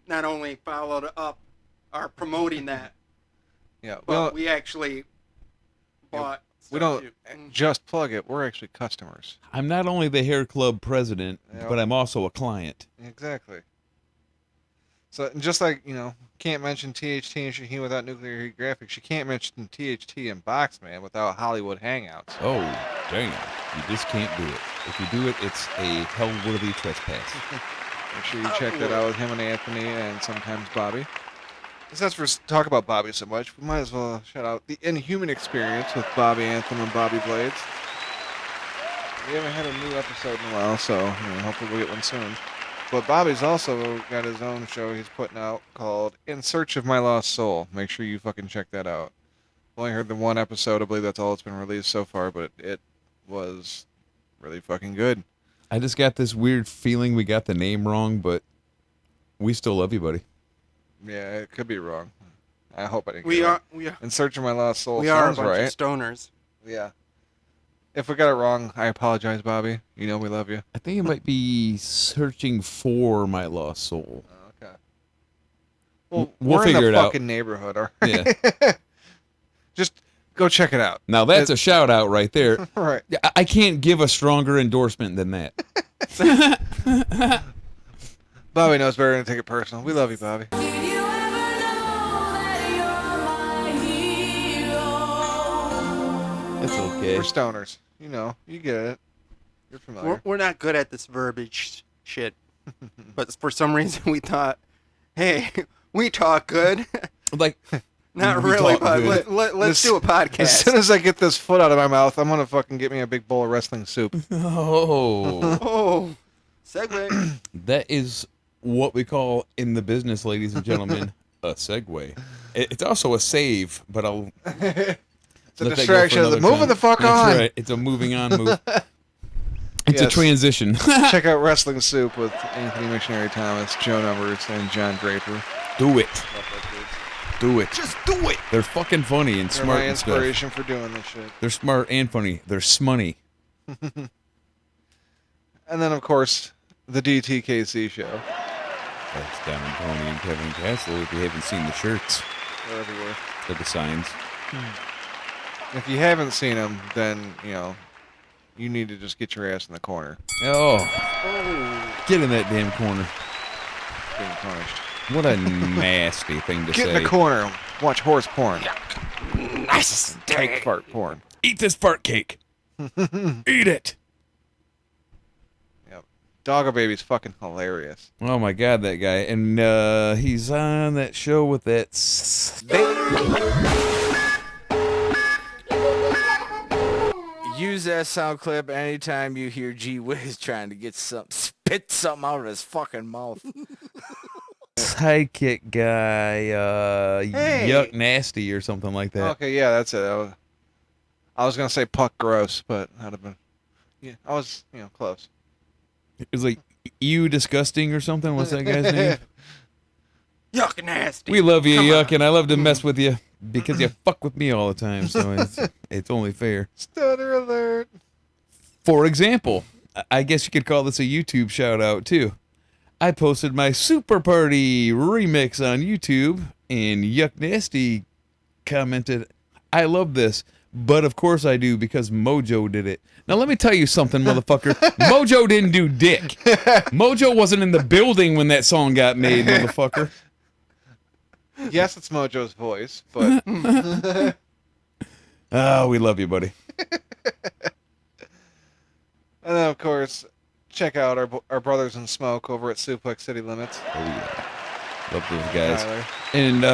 Speaker 9: not only followed up, are promoting that,
Speaker 8: Yeah,
Speaker 9: but we actually bought.
Speaker 8: we
Speaker 9: stuff
Speaker 8: don't
Speaker 9: too.
Speaker 8: just plug it. We're actually customers.
Speaker 3: I'm not only the hair club president,
Speaker 8: Yeah.
Speaker 3: but I'm also a client.
Speaker 8: Exactly. So just like, can't mention THT and Shaheen without Nuclear Heat Graphics, you can't mention THT and Boxman without Hollywood Hangouts.
Speaker 3: Oh, damn. You just can't do it. If you do it, it's a hell-worthy trespass.
Speaker 8: Make sure you check that out with him and Anthony and sometimes Bobby. Since we're talking about Bobby so much, we might as well shout out the Inhuman Experience with Bobby Anthem and Bobby Blades. We haven't had a new episode in a while, so hopefully we'll get one soon. But Bobby's also got his own show he's putting out called In Search of My Lost Soul. Make sure you fucking check that out. I've only heard the one episode. I believe that's all that's been released so far, but it was really fucking good.
Speaker 3: I just got this weird feeling we got the name wrong, but we still love you, buddy.
Speaker 8: Yeah, it could be wrong. I hope I didn't
Speaker 9: We
Speaker 8: get
Speaker 9: are.
Speaker 8: it.
Speaker 9: We are.
Speaker 8: In Search of My Lost Soul.
Speaker 9: We are a
Speaker 8: Sounds
Speaker 9: bunch
Speaker 8: right.
Speaker 9: of stoners.
Speaker 8: Yeah. If we got it wrong, I apologize, Bobby. You know we love you.
Speaker 3: I think it might be Searching for My Lost Soul.
Speaker 8: Okay. Well,
Speaker 3: We'll
Speaker 8: we're
Speaker 3: figure
Speaker 8: in
Speaker 3: it
Speaker 8: the
Speaker 3: out.
Speaker 8: fucking neighborhood, all right?
Speaker 3: Yeah.
Speaker 8: Just go check it out.
Speaker 3: Now that's a shout out right there.
Speaker 8: Right.
Speaker 3: I can't give a stronger endorsement than that.
Speaker 8: Bobby knows better than to take it personal. We love you, Bobby.
Speaker 3: It's okay.
Speaker 8: We're stoners. You know, you get it. You're familiar.
Speaker 9: We're not good at this verbiage shit, but for some reason we thought, hey, we talk good.
Speaker 3: Like,
Speaker 9: not
Speaker 3: we
Speaker 9: really,
Speaker 3: talk
Speaker 9: but
Speaker 3: good.
Speaker 9: let's do a podcast.
Speaker 8: As soon as I get this foot out of my mouth, I'm gonna fucking get me a big bowl of wrestling soup.
Speaker 3: Oh.
Speaker 9: Oh, segue.
Speaker 3: That is what we call in the business, ladies and gentlemen, a segue. It's also a save, but I'll.
Speaker 8: It's a
Speaker 3: let that go for
Speaker 8: distraction.
Speaker 3: another
Speaker 8: Moving
Speaker 3: time.
Speaker 8: the fuck
Speaker 3: That's
Speaker 8: on.
Speaker 3: right. It's a moving on move. It's a
Speaker 8: Yes.
Speaker 3: transition.
Speaker 8: Check out Wrestling Soup with Anthony Missionary Thomas, Joe Numbers, and John Draper.
Speaker 3: Do it.
Speaker 8: Love that dude.
Speaker 3: Do it.
Speaker 8: Just do it.
Speaker 3: They're fucking funny and
Speaker 8: They're
Speaker 3: smart
Speaker 8: my
Speaker 3: and stuff.
Speaker 8: inspiration for doing this shit.
Speaker 3: They're smart and funny. They're smunny.
Speaker 8: And then, of course, the DTKC show.
Speaker 3: That's Don and Tony and Kevin Castle. If you haven't seen the shirts,
Speaker 8: They're everywhere.
Speaker 3: they're the signs.
Speaker 8: If you haven't seen them, then, you need to just get your ass in the corner.
Speaker 3: Oh. Get in that damn corner.
Speaker 8: Being punished.
Speaker 3: What a nasty thing to
Speaker 8: Get
Speaker 3: say.
Speaker 8: in the corner. Watch horse porn.
Speaker 9: Nice.
Speaker 8: Tank fart porn.
Speaker 3: Eat this fart cake. Eat it.
Speaker 8: Yep. Doggo Baby's fucking hilarious.
Speaker 3: Oh my god, that guy. And he's on that show with that
Speaker 12: Use that sound clip anytime you hear G Whiz trying to get spit something out of his fucking mouth.
Speaker 3: sidekick guy,
Speaker 8: Hey.
Speaker 3: Yuck Nasty or something like that.
Speaker 8: Okay, yeah, that's it. I was going to say Puck Gross, but that'd have been... Yeah, I was, close.
Speaker 3: It was like You Disgusting or something. What's that guy's name?
Speaker 9: Yuck nasty.
Speaker 3: We love you, Yuck, and I love to mess with you because you fuck with me all the time, so it's only fair.
Speaker 8: Stutter alert.
Speaker 3: For example, I guess you could call this a YouTube shout out too. I posted my Super Party remix on YouTube, and Yuck Nasty commented, I love this, but of course I do because Mojo did it. Now let me tell you something, motherfucker. Mojo didn't do dick. Mojo wasn't in the building when that song got made, motherfucker.
Speaker 8: Yes, it's Mojo's voice, but...
Speaker 3: Oh, we love you, buddy.
Speaker 8: And then, of course, check out our brothers in smoke over at Suplex City Limits.
Speaker 3: Oh, yeah. Love those guys.
Speaker 8: Tyler.
Speaker 3: And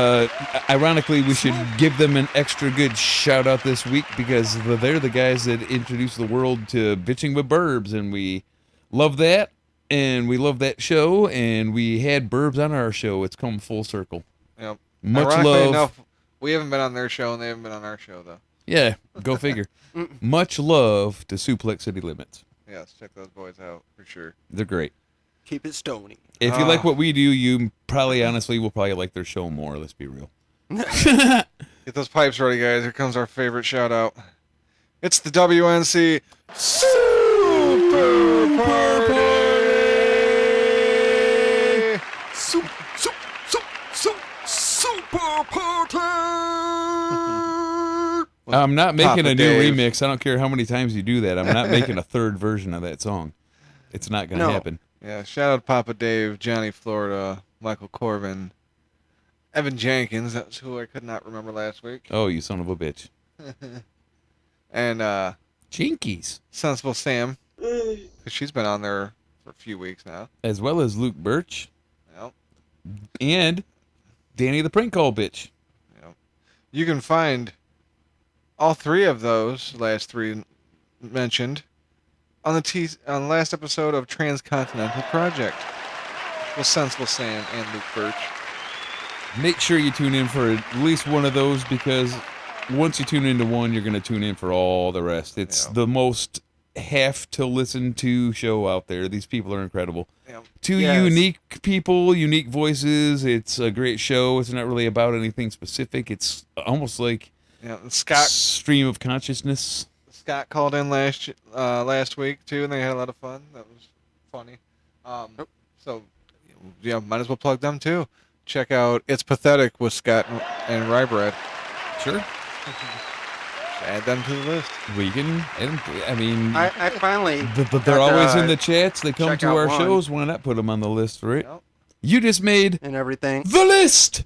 Speaker 3: ironically, we should give them an extra good shout out this week because they're the guys that introduced the world to bitching with BuRBz, and we love that, and we love that show, and we had BuRBz on our show. It's come full circle.
Speaker 8: Yep.
Speaker 3: Much
Speaker 8: Ironically
Speaker 3: love.
Speaker 8: enough, we haven't been on their show, and they haven't been on our show, though.
Speaker 3: Yeah, go figure. Much love to Suplex City Limits.
Speaker 8: Yes, check those boys out, for sure.
Speaker 3: They're great.
Speaker 9: Keep it stony.
Speaker 3: If you like what we do, you probably, honestly, will probably like their show more. Let's be real.
Speaker 8: Get those pipes ready, guys. Here comes our favorite shout out. It's the WNC Super Party! Super Party!
Speaker 3: I'm not making
Speaker 8: Papa
Speaker 3: a new
Speaker 8: Dave.
Speaker 3: remix. I don't care how many times you do that. I'm not making a third version of that song. It's not going to happen.
Speaker 8: Yeah, shout out Papa Dave, Johnny Florida, Michael Corbin, Evan Jenkins, that's who I could not remember last week.
Speaker 3: Oh, you son of a bitch.
Speaker 8: And
Speaker 3: Jinkies.
Speaker 8: Sensible Sam, because she's been on there for a few weeks now.
Speaker 3: As well as Luke Birch.
Speaker 8: Yep.
Speaker 3: And Danny the Prank Call Bitch.
Speaker 8: Yep. You can find all three of those last three mentioned on the last episode of Transcontinental Project with Sensible Sam and Luke Birch.
Speaker 3: Make sure you tune in for at least one of those, because once you tune into one, you're going to tune in for all the rest. It's the most have to listen to show out there. These people are incredible. Two unique people, unique voices. It's a great show. It's not really about anything specific. It's almost like
Speaker 8: Scott
Speaker 3: stream of consciousness.
Speaker 8: Scott called in last week too, and they had a lot of fun. That was funny. So yeah, might as well plug them too. Check out It's Pathetic with Scott and Rybread.
Speaker 3: Sure.
Speaker 8: Add them to the list.
Speaker 3: We can. I mean,
Speaker 9: I finally.
Speaker 3: They're always in the chats. They come to our
Speaker 9: one.
Speaker 3: shows. Why not put them on the list, right? Yep. You just made
Speaker 9: and everything
Speaker 3: the list.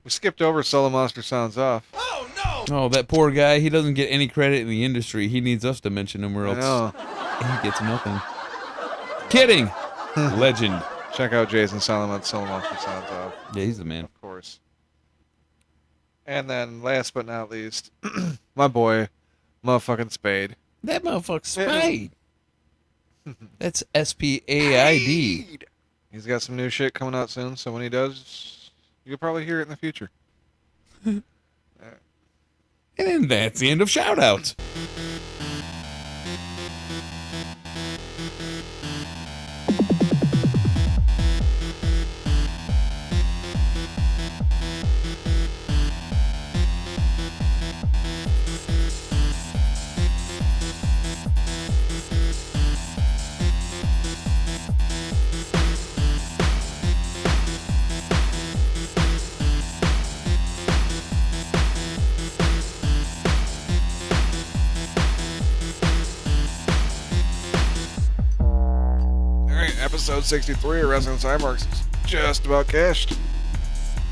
Speaker 8: We skipped over Solo Monster Sounds Off.
Speaker 3: Oh, that poor guy. He doesn't get any credit in the industry. He needs us to mention him, or else he gets nothing. Kidding. Legend.
Speaker 8: Check out Jason Solomon, Solo Monster Sounds Off.
Speaker 3: Yeah, he's the man.
Speaker 8: Of course. And then, last but not least, my boy, motherfucking Spade.
Speaker 3: That motherfucking Spade. That's S-P-A-I-D.
Speaker 8: He's got some new shit coming out soon, so when he does, you'll probably hear it in the future.
Speaker 3: And that's the end of shout-outs.
Speaker 8: Episode 63 of Wrestling Cyborgs is just about cashed.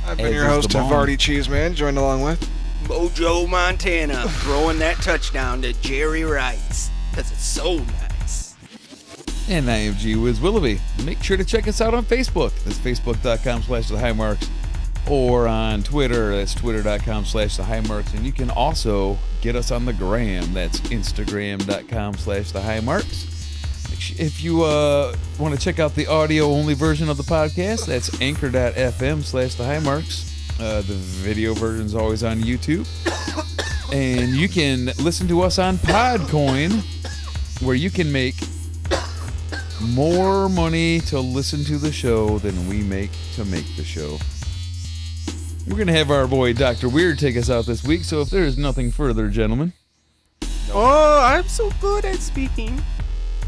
Speaker 8: I've been your host, Vardy Cheez Man, joined along with
Speaker 10: Mojo Montana throwing that touchdown to Jerry Rice because it's so nice.
Speaker 3: And I am G Whiz Willoughby. Make sure to check us out on Facebook. That's facebook.com/thehighmarks. Or on Twitter. That's twitter.com/thehighmarks. And you can also get us on the gram. That's instagram.com/thehighmarks. If you want to check out the audio-only version of the podcast, that's anchor.fm/thehighmarks. The video version is always on YouTube. And you can listen to us on Podcoin, where you can make more money to listen to the show than we make to make the show. We're going to have our boy Dr. Weird take us out this week, so if there is nothing further, gentlemen.
Speaker 10: Oh, I'm so good at speaking.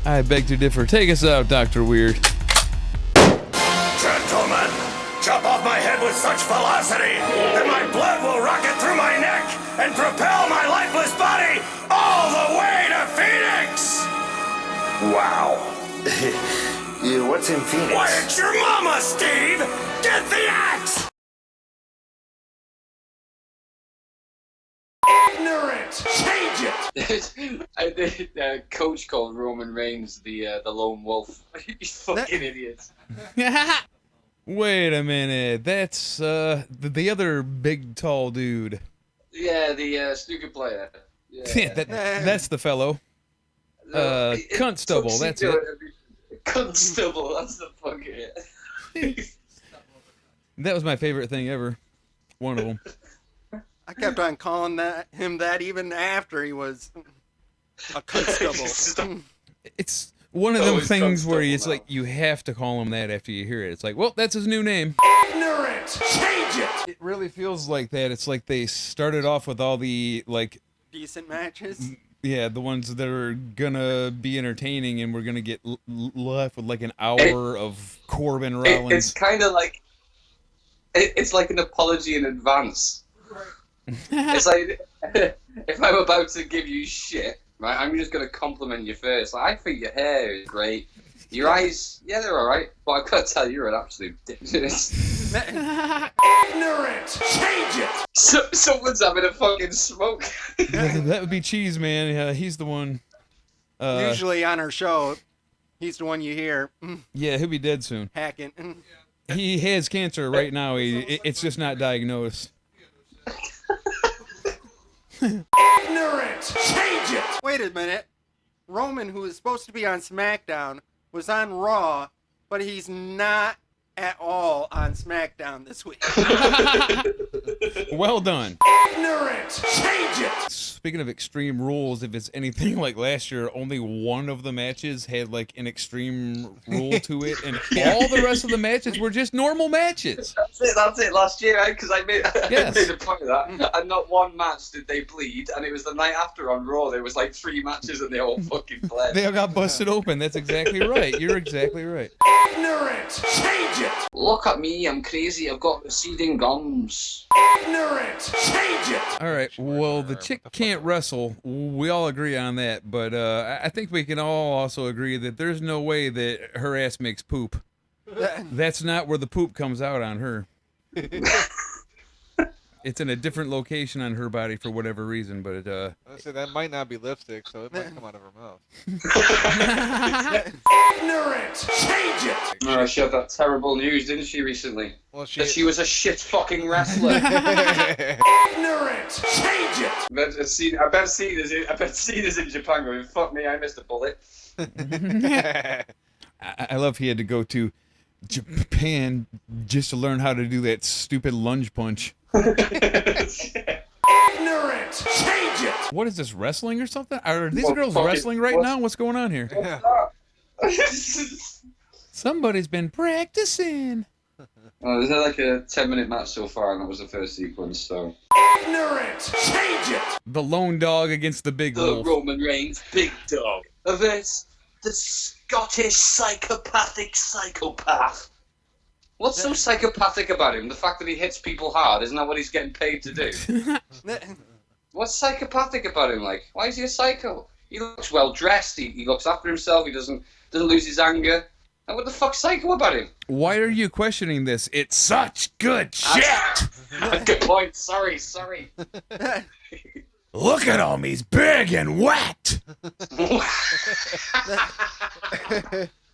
Speaker 3: I beg to differ. Take us out, Dr. Weird.
Speaker 2: Gentlemen, chop off my head with such velocity that my blood will rocket through my neck and propel my lifeless body all the way to Phoenix!
Speaker 7: Wow. Yeah, what's in Phoenix?
Speaker 2: Why, it's your mama, Steve! Get the axe! Ignorant! Change it!
Speaker 6: I did coach called Roman Reigns the lone wolf. You fucking idiots.
Speaker 3: Wait a minute. That's the other big tall dude.
Speaker 6: Yeah, the snooker player. Yeah,
Speaker 3: that's the fellow. Cunt Stubble, that's it.
Speaker 6: Cunt Stubble, that's the fucking it.
Speaker 3: That was my favorite thing ever. One of them.
Speaker 9: I kept on calling him that even after he was a constable.
Speaker 3: It's one of them things where it's like you have to call him that after you hear it. It's like, well, that's his new name.
Speaker 2: Ignorant! Change it!
Speaker 3: It really feels like that. It's like they started off with all the, like...
Speaker 9: decent matches?
Speaker 3: Yeah, the ones that are gonna be entertaining, and we're gonna get left with like an hour of Corbin Rollins.
Speaker 6: It's kind of like... It's like an apology in advance. It's like, if I'm about to give you shit, right, I'm just going to compliment you first. Like, I think your hair is great. Your eyes, yeah, they're alright. But I've got to tell you, you're an absolute dick.
Speaker 2: Ignorant! Change it!
Speaker 6: Someone's having a fucking smoke.
Speaker 3: That would be Cheez Man. He's the one.
Speaker 9: Usually on our show, he's the one you hear.
Speaker 3: Yeah, he'll be dead soon.
Speaker 9: Hacking.
Speaker 3: He has cancer right now. It's just not diagnosed.
Speaker 2: Ignorant! Change it!
Speaker 9: Wait a minute. Roman, who is supposed to be on SmackDown, was on Raw, but he's not at all on SmackDown this week.
Speaker 3: Well done.
Speaker 2: Ignorant! Change it!
Speaker 3: Speaking of Extreme Rules, if it's anything like last year, only one of the matches had like an extreme rule to it, and all the rest of the matches were just normal matches.
Speaker 6: That's it. Last year, right? Because I made
Speaker 3: Yes.
Speaker 6: a point of that, and not one match did they bleed, and it was the night after on Raw. There was like 3 matches, and they all fucking bled.
Speaker 3: They all got busted open. That's exactly right. You're exactly right.
Speaker 2: Ignorant! Change it!
Speaker 6: Look at me, I'm crazy. I've got receding gums.
Speaker 2: Ignorant! Change it!
Speaker 3: All right. Well, the chick can't wrestle. We all agree on that, but I think we can all also agree that there's no way that her ass makes poop. That's not where the poop comes out on her. It's in a different location on her body for whatever reason, but
Speaker 8: I say that might not be lipstick, so it might come out of her mouth.
Speaker 2: Ignorant! Change it!
Speaker 6: Oh, she had that terrible news, didn't she, recently?
Speaker 8: Well,
Speaker 6: That she was a shit fucking wrestler.
Speaker 2: Ignorant! Change it!
Speaker 6: I bet Cena's in Japan going, fuck me, I missed a bullet.
Speaker 3: I love he had to go to Japan just to learn how to do that stupid lunge punch.
Speaker 2: Ignorant! Change it!
Speaker 3: What is this, wrestling or something? Are these girls wrestling right now? What's going on here? Somebody's been practicing.
Speaker 6: Oh, there's like a 10-minute match so far, and that was the first sequence, so...
Speaker 2: Ignorant! Change it!
Speaker 3: The lone dog against the big
Speaker 6: The
Speaker 3: wolf.
Speaker 6: Roman Reigns big dog. Versus the Scottish psychopathic psychopath. What's so psychopathic about him? The fact that he hits people hard, isn't that what he's getting paid to do? What's psychopathic about him? Like, why is he a psycho? He looks well dressed. He looks after himself. He doesn't lose his anger. And what the fuck's psycho about him?
Speaker 3: Why are you questioning this? It's such good shit.
Speaker 6: Good point. Sorry.
Speaker 3: Look at him. He's big and wet.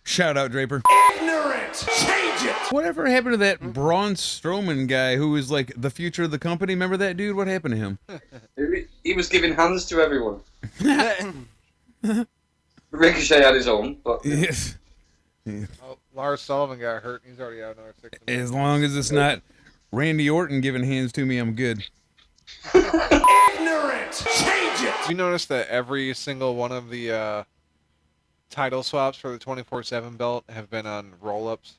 Speaker 3: Shout out, Draper.
Speaker 2: Ignorant! Change it!
Speaker 3: Whatever happened to that Braun Strowman guy who was like the future of the company? Remember that dude? What happened to him?
Speaker 6: He was giving hands to everyone. Ricochet had his own, but...
Speaker 3: Yes.
Speaker 8: Oh, Lars Sullivan got hurt. He's already out another 6 months.
Speaker 3: As long as it's not Randy Orton giving hands to me, I'm good.
Speaker 2: Ignorant! Change it!
Speaker 8: You notice that every single one of the title swaps for the 24/7 belt have been on roll-ups?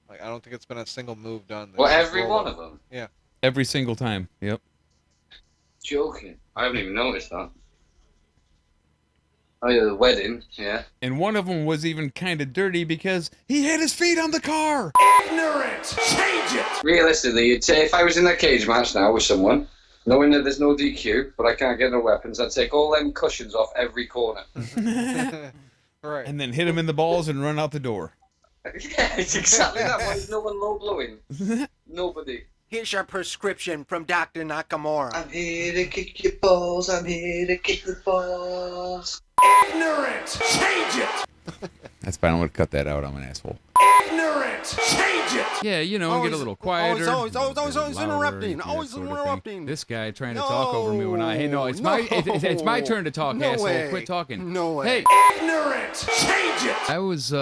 Speaker 8: Like, I don't think it's been a single move done.
Speaker 6: Well, every one of them?
Speaker 8: Yeah.
Speaker 3: Every single time. Yep.
Speaker 6: Joking. I haven't even noticed that. Oh, yeah, the wedding, yeah.
Speaker 3: And one of them was even kind of dirty because he had his feet on the car.
Speaker 2: Ignorant! Change it!
Speaker 6: Realistically, you'd say if I was in a cage match now with someone, knowing that there's no DQ, but I can't get no weapons, I'd take all them cushions off every corner.
Speaker 8: Right.
Speaker 3: And then hit him in the balls and run out the door.
Speaker 6: Yeah, it's exactly that. Why is no one low blowing? Nobody.
Speaker 9: Here's your prescription from Dr. Nakamura.
Speaker 4: I'm here to kick your balls. I'm here to kick the balls.
Speaker 2: Ignorant! Change it!
Speaker 3: That's fine. I'm going to cut that out. I'm an asshole.
Speaker 2: Ignorant! Change it!
Speaker 3: Yeah, you know, get a little quieter.
Speaker 9: Always interrupting.
Speaker 3: that
Speaker 9: Always
Speaker 3: sort of thing.
Speaker 9: interrupting.
Speaker 3: This guy trying to talk over me when I... Hey, no, it's my turn to talk,
Speaker 9: No
Speaker 3: asshole.
Speaker 9: way.
Speaker 3: Quit talking.
Speaker 9: No way.
Speaker 3: Hey,
Speaker 2: Ignorant! Change it!
Speaker 3: I was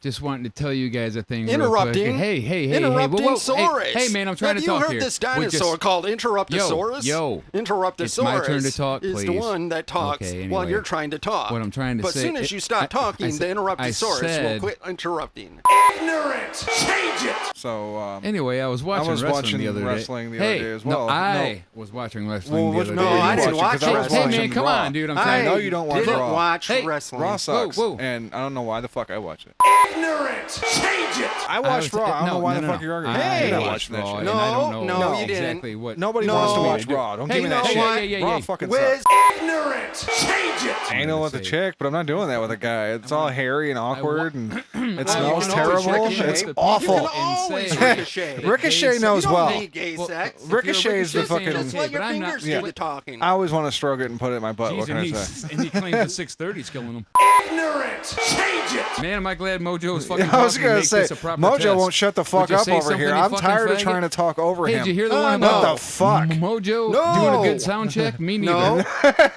Speaker 3: just wanting to tell you guys a thing real
Speaker 9: Interrupting.
Speaker 3: quick. Hey,
Speaker 9: Interrupting
Speaker 3: whoa.
Speaker 9: Saurus.
Speaker 3: Hey, man, I'm trying to talk
Speaker 9: Have
Speaker 3: here.
Speaker 9: you heard this dinosaur called Interruptosaurus?
Speaker 3: Yo.
Speaker 9: Interruptosaurus
Speaker 3: It's my turn to talk,
Speaker 9: is the
Speaker 3: please.
Speaker 9: one that talks
Speaker 3: Okay,
Speaker 9: while
Speaker 3: anyway.
Speaker 9: you're trying to talk.
Speaker 3: What I'm trying to
Speaker 9: but
Speaker 3: say...
Speaker 9: as soon as you stop talking, the Interruptosaurus will quit interrupting.
Speaker 2: Ignorant! Change it!
Speaker 8: So,
Speaker 3: Anyway, I was watching wrestling the other day.
Speaker 8: as well.
Speaker 3: No, I was watching wrestling the other
Speaker 8: no,
Speaker 3: day.
Speaker 8: I
Speaker 9: didn't watch
Speaker 8: it.
Speaker 3: Hey, man, come on, dude. I'm trying
Speaker 8: I know you don't watch
Speaker 9: didn't
Speaker 8: Raw.
Speaker 9: watch wrestling.
Speaker 8: Raw sucks,
Speaker 3: Whoa.
Speaker 8: and I don't know why the fuck I watch it.
Speaker 2: Ignorant! Change it!
Speaker 8: I watched Raw. I don't know why the fuck you're arguing.
Speaker 9: Hey,
Speaker 8: I watched that shit.
Speaker 3: And I don't know
Speaker 9: No, you didn't.
Speaker 3: exactly what...
Speaker 8: Nobody
Speaker 9: No.
Speaker 8: wants to watch Raw. Don't give me that shit.
Speaker 3: Yeah.
Speaker 8: Raw fucking
Speaker 9: Wiz,
Speaker 8: sucks.
Speaker 2: Ignorant! Change it!
Speaker 8: I know with a chick, but I'm not doing that with a guy. It's all hairy and awkward, and it
Speaker 9: you
Speaker 8: smells
Speaker 9: can always
Speaker 8: terrible.
Speaker 9: ricochet.
Speaker 8: It's
Speaker 9: You
Speaker 8: awful.
Speaker 9: can always
Speaker 3: say-
Speaker 9: ricochet.
Speaker 8: Ricochet
Speaker 9: You
Speaker 8: knows
Speaker 9: don't
Speaker 8: well.
Speaker 9: need gay sex.
Speaker 8: Ricochet is the fucking.
Speaker 9: Just let your
Speaker 3: but I'm not-
Speaker 9: fingers
Speaker 3: yeah.
Speaker 9: do the talking.
Speaker 8: I always want to stroke it and put it in my butt.
Speaker 3: Jeez,
Speaker 8: What can
Speaker 3: and
Speaker 8: I say?
Speaker 3: he claims the 630's killing him.
Speaker 2: Ignorant! Change it!
Speaker 3: Man, am I glad Mojo is fucking
Speaker 8: I was
Speaker 3: talking to
Speaker 8: gonna
Speaker 3: make
Speaker 8: say
Speaker 3: this a proper
Speaker 8: Mojo
Speaker 3: test.
Speaker 8: won't shut the fuck
Speaker 3: Would you
Speaker 8: up
Speaker 3: say
Speaker 8: over
Speaker 3: something,
Speaker 8: here.
Speaker 3: you
Speaker 8: I'm
Speaker 3: fucking
Speaker 8: tired of
Speaker 3: faggot?
Speaker 8: trying to talk over
Speaker 3: Hey,
Speaker 8: him.
Speaker 3: did you hear the one
Speaker 8: What
Speaker 3: about
Speaker 8: the fuck?
Speaker 3: Mojo
Speaker 9: No.
Speaker 3: doing a good sound check? Me neither.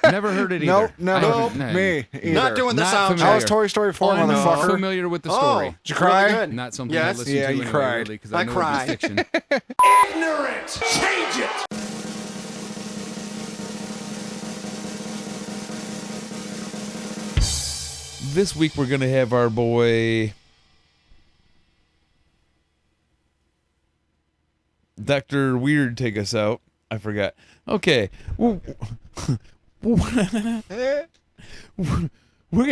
Speaker 3: Never heard it either.
Speaker 8: Nope,
Speaker 3: I haven't-
Speaker 8: me either.
Speaker 9: Not doing the
Speaker 3: Not
Speaker 9: sound
Speaker 3: familiar.
Speaker 8: How was Toy Story 4, motherfucker?
Speaker 3: Familiar with the
Speaker 9: Oh,
Speaker 3: story.
Speaker 8: Did you cry?
Speaker 9: really good.
Speaker 3: Not something
Speaker 9: Yes.
Speaker 3: I listened
Speaker 8: Yeah,
Speaker 3: to
Speaker 8: you
Speaker 3: anyway,
Speaker 8: cried.
Speaker 3: really, because
Speaker 9: I
Speaker 3: I know
Speaker 9: cried.
Speaker 3: it's fiction.
Speaker 2: Ignorant! Change it!
Speaker 3: This week we're gonna have our boy Dr. Weird take us out. I forgot. Okay. We're gonna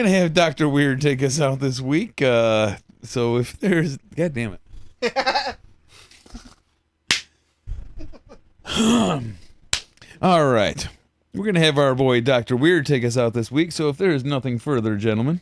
Speaker 3: have Dr. Weird take us out this week. So if there's, God damn it. All right. We're gonna have our boy Dr. Weird take us out this week. So if there is nothing further, gentlemen,